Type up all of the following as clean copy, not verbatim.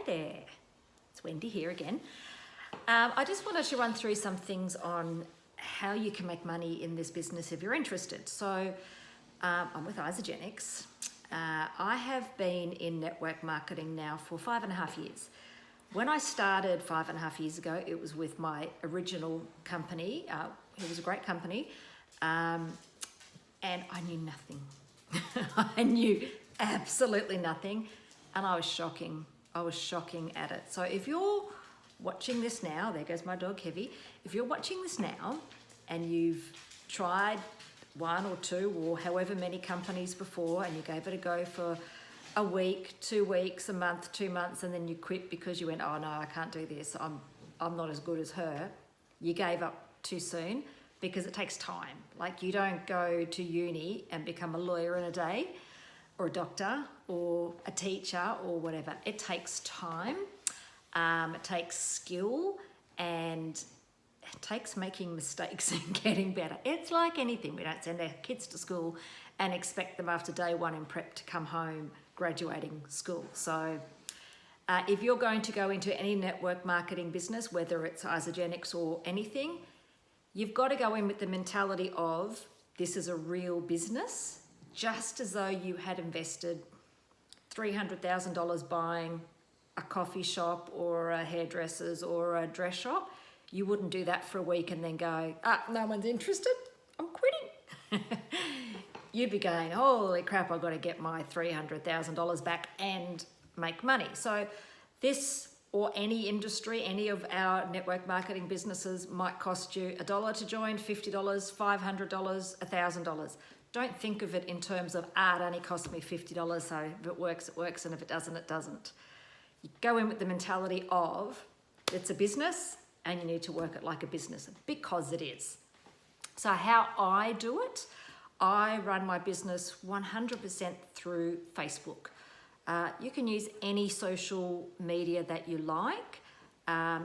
there, it's Wendy here again. I just wanted to run through some things on how you can make money in this business if you're interested. So I'm with Isagenix. I have been in network marketing now for 5.5 years. When I started 5.5 years ago, it was with my original company. It was a great company, and I knew nothing. I knew absolutely nothing, and I was shocking at it. So if you're watching this now, there goes my dog Heavy. If you're watching this now and you've tried one or two or however many companies before and you gave it a go for a week, 2 weeks, a month, 2 months, and then you quit because you went, oh no, I can't do this, I'm not as good as her, you gave up too soon, because it takes time. Like, you don't go to uni and become a lawyer in a day, or a doctor, or a teacher, or whatever. It takes time, it takes skill, and it takes making mistakes and getting better. It's like anything. We don't send our kids to school and expect them after day one in prep to come home graduating school. So if you're going to go into any network marketing business, whether it's Isagenix or anything, you've got to go in with the mentality of this is a real business, just as though you had invested $300,000 buying a coffee shop or a hairdresser's or a dress shop. You wouldn't do that for a week and then go, no one's interested, I'm quitting. You'd be going, holy crap, I've got to get my $300,000 back and make money. So this, or any industry, any of our network marketing businesses, might cost you $1 to join, $50, $500, $1,000. Don't think of it in terms of, it only cost me $50, so if it works, it works, and if it doesn't, it doesn't. You go in with the mentality of, it's a business, and you need to work it like a business, because it is. So how I do it, I run my business 100% through Facebook. You can use any social media that you like.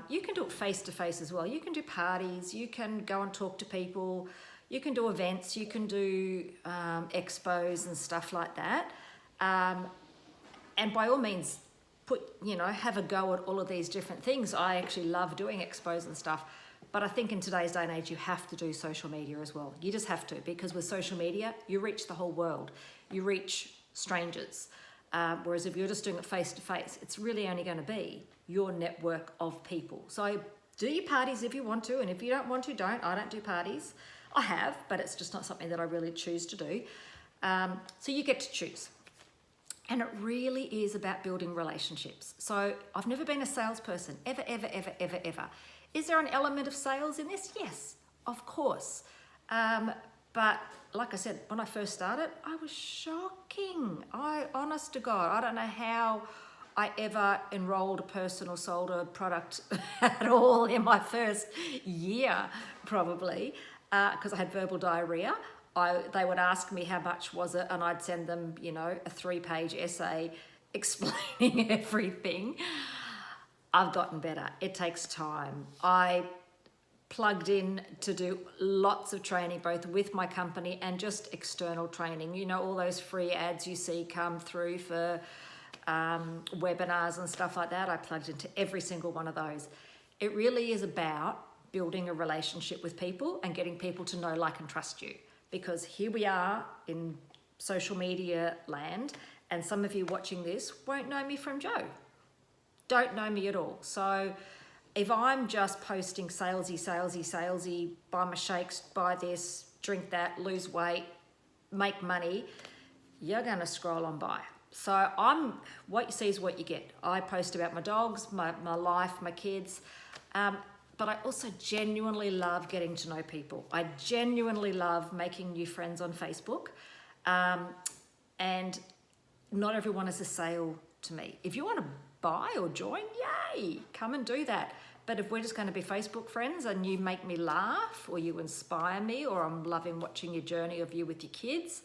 You can do it face-to-face as well. You can do parties, you can go and talk to people, you can do events, you can do expos and stuff like that. And by all means, have a go at all of these different things. I actually love doing expos and stuff, but I think in today's day and age, you have to do social media as well. You just have to, because with social media, you reach the whole world. You reach strangers. Whereas if you're just doing it face to face, it's really only going to be your network of people. So do your parties if you want to, and if you don't want to, don't. I don't do parties. I have, but it's just not something that I really choose to do. So you get to choose. And it really is about building relationships. So I've never been a salesperson, ever. Is there an element of sales in this? Yes, of course. But like I said, when I first started, I was shocking. Honest to God, I don't know how I ever enrolled a person or sold a product at all in my first year, probably, because I had verbal diarrhea. They would ask me how much was it, and I'd send them, a 3-page essay explaining everything. I've gotten better. It takes time. I plugged in to do lots of training, both with my company and just external training. All those free ads you see come through for webinars and stuff like that. I plugged into every single one of those. It really is about building a relationship with people and getting people to know, like, and trust you. Because here we are in social media land, and some of you watching this won't know me from Joe. Don't know me at all. So if I'm just posting salesy, buy my shakes, buy this, drink that, lose weight, make money, you're going to scroll on by. So what you see is what you get. I post about my dogs, my life, my kids, but I also genuinely love getting to know people. I genuinely love making new friends on Facebook. And not everyone is a sale to me. If you want to buy or join, yay, come and do that. But if we're just going to be Facebook friends and you make me laugh, or you inspire me, or I'm loving watching your journey of you with your kids,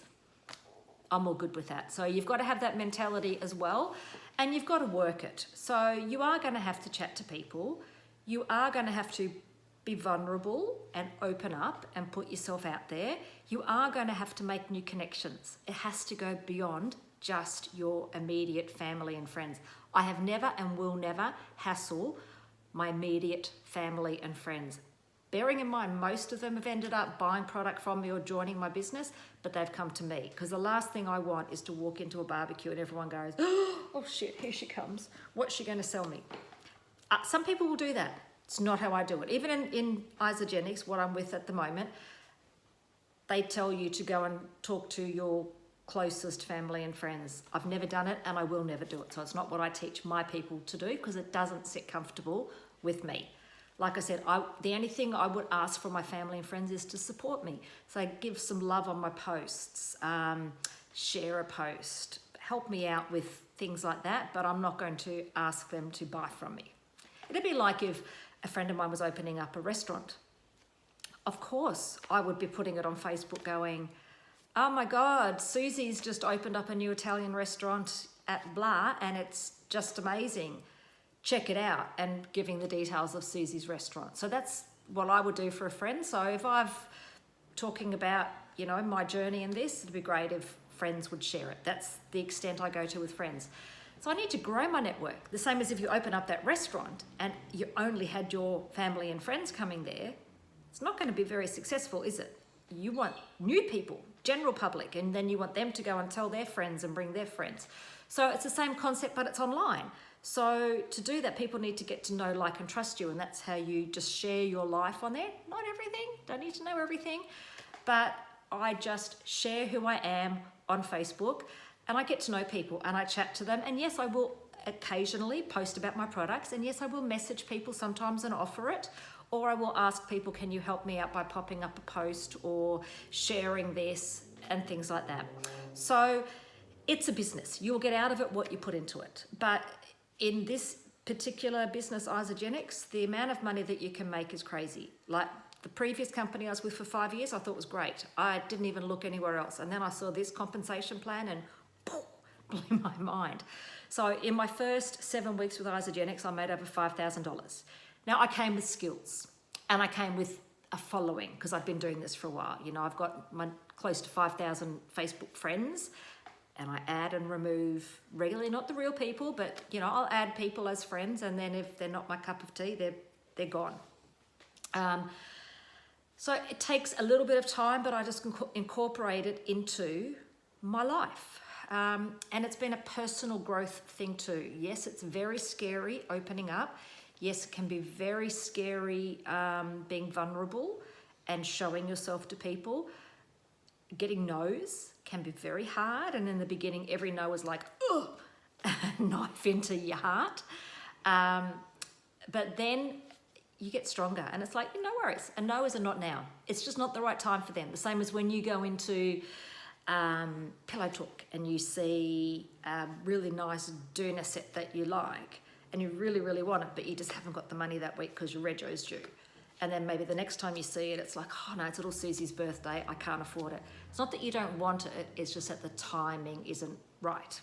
I'm all good with that. So you've got to have that mentality as well, and you've got to work it. So you are going to have to chat to people. You are going to have to be vulnerable and open up and put yourself out there. You are going to have to make new connections. It has to go beyond just your immediate family and friends. I have never and will never hassle my immediate family and friends. Bearing in mind, most of them have ended up buying product from me or joining my business, but they've come to me, because the last thing I want is to walk into a barbecue and everyone goes, oh shit, here she comes. What's she going to sell me? Some people will do that. It's not how I do it. Even in Isagenix, what I'm with at the moment, they tell you to go and talk to your closest family and friends. I've never done it and I will never do it. So it's not what I teach my people to do, because it doesn't sit comfortable with me. Like I said, the only thing I would ask from my family and friends is to support me. So give some love on my posts, share a post, help me out with things like that, but I'm not going to ask them to buy from me. It'd be like if a friend of mine was opening up a restaurant. Of course, I would be putting it on Facebook going, oh my God, Susie's just opened up a new Italian restaurant at blah, and it's just amazing. Check it out, and giving the details of Susie's restaurant. So that's what I would do for a friend. So if I've talking about, my journey in this, it'd be great if friends would share it. That's the extent I go to with friends. So I need to grow my network. The same as if you open up that restaurant and you only had your family and friends coming there, it's not going to be very successful, is it? You want new people, general public, and then you want them to go and tell their friends and bring their friends. So it's the same concept, but it's online. So to do that, people need to get to know, like, and trust you, and that's how you just share your life on there. Not everything, don't need to know everything, but I just share who I am on Facebook, and I get to know people and I chat to them. And yes, I will occasionally post about my products, and yes, I will message people sometimes and offer it, or I will ask people, can you help me out by popping up a post or sharing this and things like that. So it's a business. You'll get out of it what you put into it. But in this particular business, Isagenix, the amount of money that you can make is crazy. Like the previous company I was with for 5 years, I thought was great. I didn't even look anywhere else. And then I saw this compensation plan and poof, blew my mind. So in my first 7 weeks with Isagenix, I made over $5,000. Now I came with skills and I came with a following, because I've been doing this for a while. I've got my close to 5,000 Facebook friends, and I add and remove regularly, not the real people, but I'll add people as friends, and then if they're not my cup of tea, they're gone. So it takes a little bit of time, but I just incorporate it into my life. And it's been a personal growth thing too. Yes, it's very scary opening up. Yes, it can be very scary being vulnerable and showing yourself to people. Getting no's can be very hard, and in the beginning every no is like, ugh, a knife into your heart. But then you get stronger, and it's like, no worries, a no is a not now. It's just not the right time for them. The same as when you go into Pillow Talk and you see a really nice doona set that you like, and you really, really want it, but you just haven't got the money that week because your rego's due. And then maybe the next time you see it, it's like, oh no, it's little Susie's birthday, I can't afford it. It's not that you don't want it, it's just that the timing isn't right.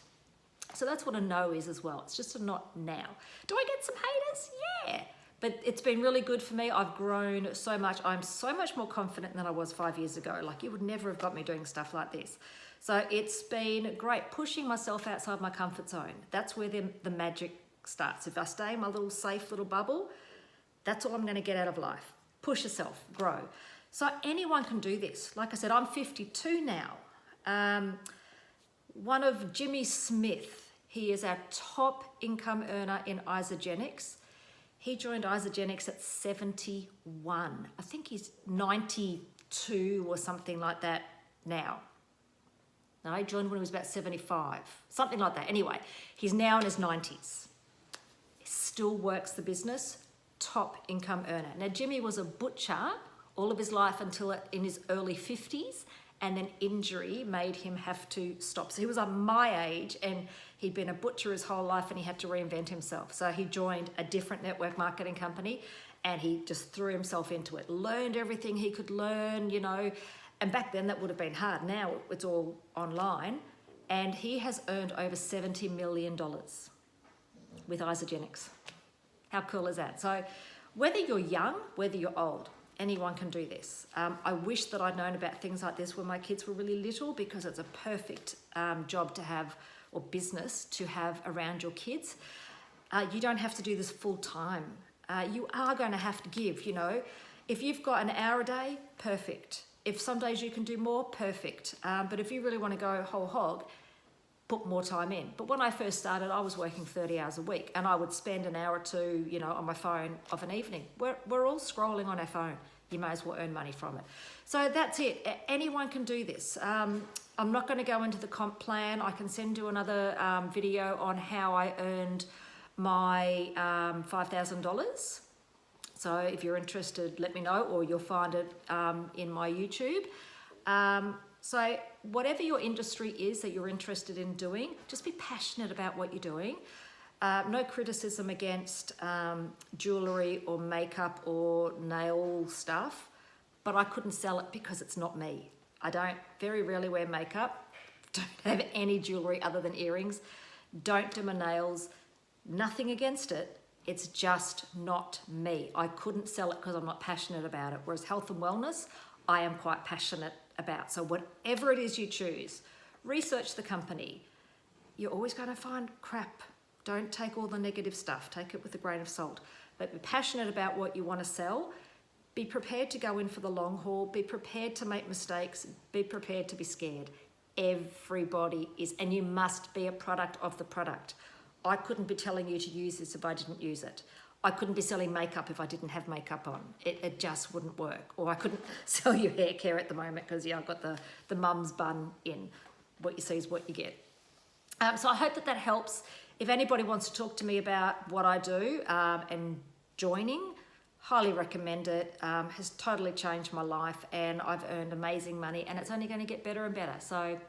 So that's what a no is as well. It's just a not now. Do I get some haters? Yeah. But it's been really good for me. I've grown so much. I'm so much more confident than I was 5 years ago. Like, you would never have got me doing stuff like this. So it's been great, pushing myself outside my comfort zone. That's where the magic starts. If I stay in my little safe little bubble, that's all I'm going to get out of life. Push yourself, grow. So anyone can do this. Like I said, I'm 52 now. One of Jimmy Smith, he is our top income earner in Isagenix. He joined Isagenix at 71. I think he's 92 or something like that now. No, he joined when he was about 75, something like that. Anyway, he's now in his 90s. He still works the business, top income earner. Now, Jimmy was a butcher all of his life until in his early 50s, and then injury made him have to stop. So he was my age, and he'd been a butcher his whole life, and he had to reinvent himself. So he joined a different network marketing company, and he just threw himself into it, learned everything he could learn, and back then that would have been hard. Now it's all online, and he has earned over $70 million with Isagenix. How cool is that? So whether you're young, whether you're old, anyone can do this. I wish that I'd known about things like this when my kids were really little, because it's a perfect job to have or business to have around your kids. You don't have to do this full time. You are going to have to give, you know. If you've got an hour a day, perfect. If some days you can do more, perfect. But if you really want to go whole hog, put more time in. But when I first started, I was working 30 hours a week, and I would spend an hour or two, you know, on my phone of an evening. We're all scrolling on our phone. You may as well earn money from it. So that's it. Anyone can do this. I'm not going to go into the comp plan. I can send you another video on how I earned my $5,000. So if you're interested, let me know, or you'll find it in my YouTube. So whatever your industry is that you're interested in doing, just be passionate about what you're doing. No criticism against jewellery or makeup or nail stuff, but I couldn't sell it because it's not me. I don't very rarely wear makeup, don't have any jewellery other than earrings, don't do my nails, nothing against it. It's just not me. I couldn't sell it because I'm not passionate about it. Whereas health and wellness, I am quite passionate about. So whatever it is you choose, research the company. You're always going to find crap. Don't take all the negative stuff. Take it with a grain of salt. But be passionate about what you want to sell. Be prepared to go in for the long haul. Be prepared to make mistakes. Be prepared to be scared. Everybody is, and you must be a product of the product. I couldn't be telling you to use this if I didn't use it. I couldn't be selling makeup if I didn't have makeup on. It just wouldn't work. Or I couldn't sell you hair care at the moment because, yeah, I've got the mum's bun in. What you see is what you get. So I hope that helps. If anybody wants to talk to me about what I do and joining, highly recommend it. Has totally changed my life, and I've earned amazing money, and it's only going to get better and better. So